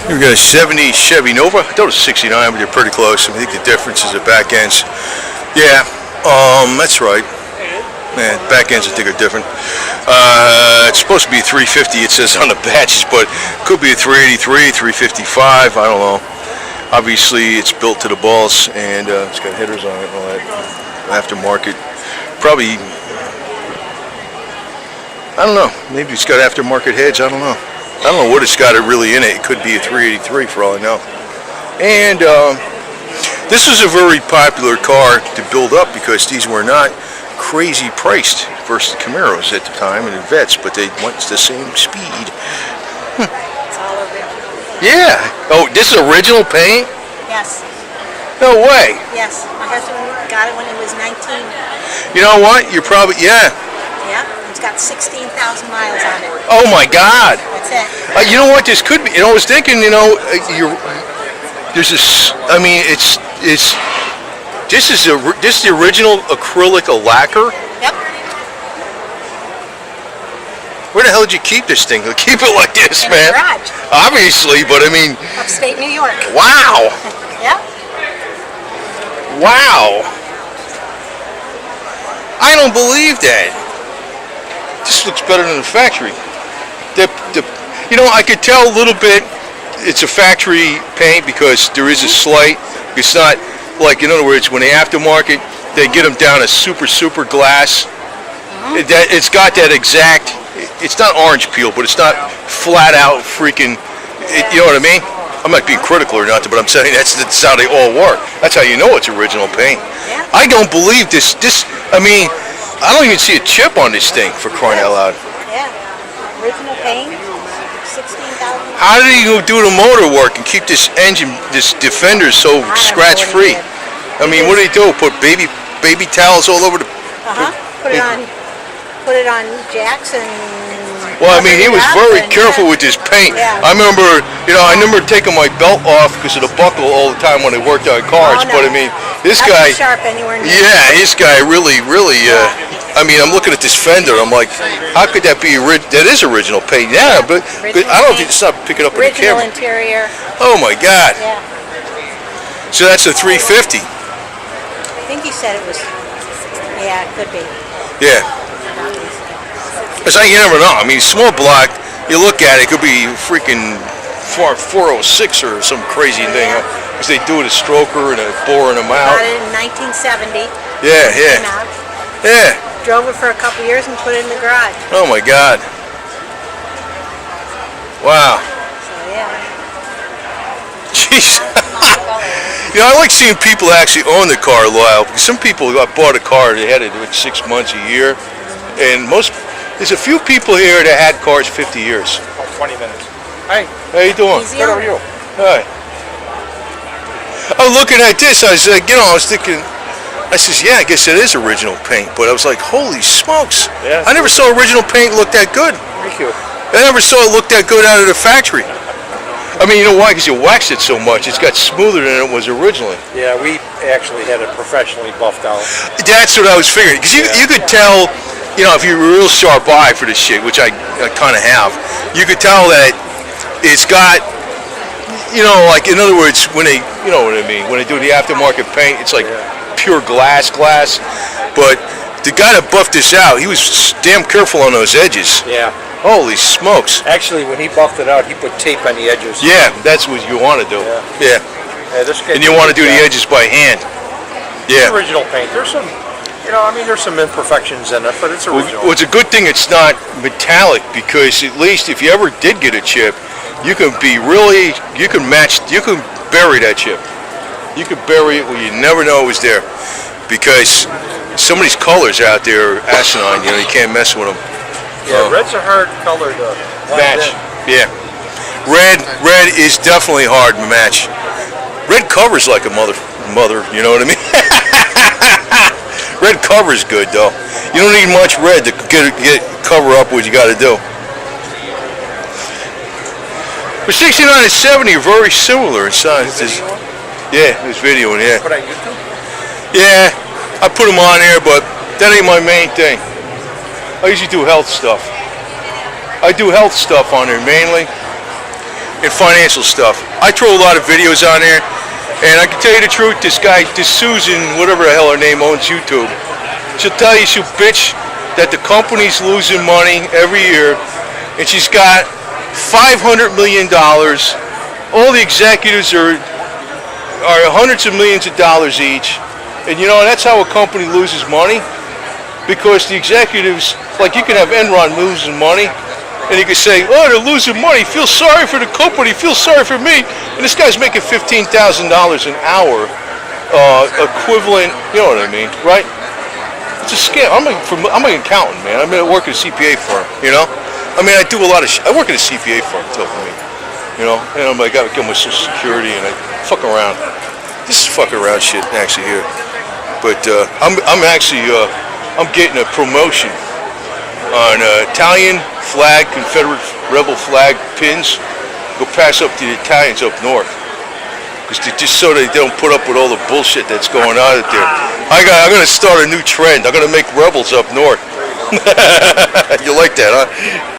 We got a 70 Chevy Nova. I thought it was 69, but they're pretty close. I think the difference is the back ends. Yeah, that's right. Man, back ends I think are different. It's supposed to be 350, it says on the badges, but it could be a 383, 355, I don't know. Obviously, it's built to the balls, and it's got headers on it and all that. Aftermarket. Probably, I don't know. Maybe it's got aftermarket heads, I don't know. I don't know what it's got really in it. It could be a 383 for all I know. And this was a very popular car to build up because these were not crazy priced versus the Camaros at the time and the Vettes, but they went the same speed. It's all original. Yeah. Oh, this is original paint? Yes. No way. Yes. My husband got it when he was 19. You know what? You're probably, yeah. Yeah. It's got 16,000 miles on it. Oh my God. That's it. You know what? This could be. You know, I was thinking. You know, there's this. I mean, this is the original acrylic lacquer. Yep. Where the hell did you keep this thing? Keep it like this, In man. the garage. Obviously, but I mean. Upstate New York. Wow. Yep. Wow. I don't believe that. This looks better than the factory. You know, I could tell a little bit it's a factory paint because there is a slight. It's not like, in other words, when they aftermarket, they get them down a super glass. It's got that exact, it's not orange peel, but it's not flat out freaking, you know what I mean? I'm not being critical or nothing, but I'm saying that's how they all work. That's how you know it's original paint. Yeah. I don't believe this, I mean, I don't even see a chip on this thing, for crying out loud. Yeah. Original paint, 16,000. How did you do the motor work and keep this engine, this Defender so scratch free? I mean, what did he do? Put baby towels all over the... Put it on jacks and... Well, I mean, he was very careful with his paint. Yeah. I remember taking my belt off because of the buckle all the time when I worked on cars. But I mean, this guy... sharp anywhere near. Yeah, this guy really... I mean, I'm looking at this fender. I'm like, how could that be that is original paint? Yeah, but I don't think it's not picking up on the camera. Original interior. Oh my God. Yeah. So that's a 350. I think he said it was. Yeah, it could be. Yeah. Because you never know. I mean, small block. You look at it, it could be freaking 406 or some crazy thing. Because they do it a stroker and a boring them out. Got it in 1970. Yeah. Yeah. Drove it for a couple years and put it in the garage. Oh my God. Wow. So yeah. Jeez. You know, I like seeing people actually own the car a while. Because some people bought a car, they had it like 6 months, a year. And there's a few people here that had cars 50 years. About 20 minutes. Hi. How you doing? Easy on you. Hi. I'm looking at this, I was like, I was thinking, I says, yeah, I guess it is original paint. But I was like, holy smokes. Yeah, I never saw original paint look that good. Thank you. I never saw it look that good out of the factory. I mean, you know why? Because you waxed it so much. It's got smoother than it was originally. Yeah, we actually had it professionally buffed out. That's what I was figuring. Because you could tell, if you're a real sharp eye for this shit, which I kind of have, you could tell that it's got, like, in other words, when they, you know what I mean, when they do the aftermarket paint, it's like pure glass. But the guy that buffed this out, he was damn careful on those edges. Yeah. Holy smokes. Actually, when he buffed it out, he put tape on the edges. Yeah, that's what you want to do. Yeah. And you want to do the edges by hand. Yeah. It's original paint. There's some, there's some imperfections in it, but it's original. Well, it's a good thing it's not metallic because at least if you ever did get a chip, you can bury that chip. You could bury it where you never know it was there because some of these colors out there are asinine. You can't mess with them. Yeah, red's a hard color to match. Yeah, red is definitely hard to match. Red covers like a mother. You know what I mean? Red cover's good though. You don't need much red to get cover up what you got to do. But 69 and 70 are very similar in size. Yeah, this video, yeah. Put on YouTube? Yeah, I put them on there, but that ain't my main thing. I usually do health stuff. I do health stuff on there mainly. in financial stuff. I throw a lot of videos on there, and I can tell you the truth, this Susan, whatever the hell her name, owns YouTube. She'll tell you, she'll bitch that the company's losing money every year, and she's got $500 million. All the executives are hundreds of millions of dollars each. And you know, that's how a company loses money, because the executives, like you can have Enron losing money, and you can say, oh, they're losing money, feel sorry for the company, feel sorry for me. And this guy's making $15,000 an hour, equivalent, you know what I mean, right? It's a scam. I'm an accountant, man. I work at a CPA firm, you know? I mean, I do a lot of I work at a CPA firm, too, for me, you know? And I got to get my Social Security, and I fuck around. This is fucking around shit, actually, here. But I'm getting a promotion on Italian flag, Confederate rebel flag pins. Go pass up to the Italians up north, just so they don't put up with all the bullshit that's going on out there. I'm gonna start a new trend. I'm gonna make rebels up north. You like that, huh?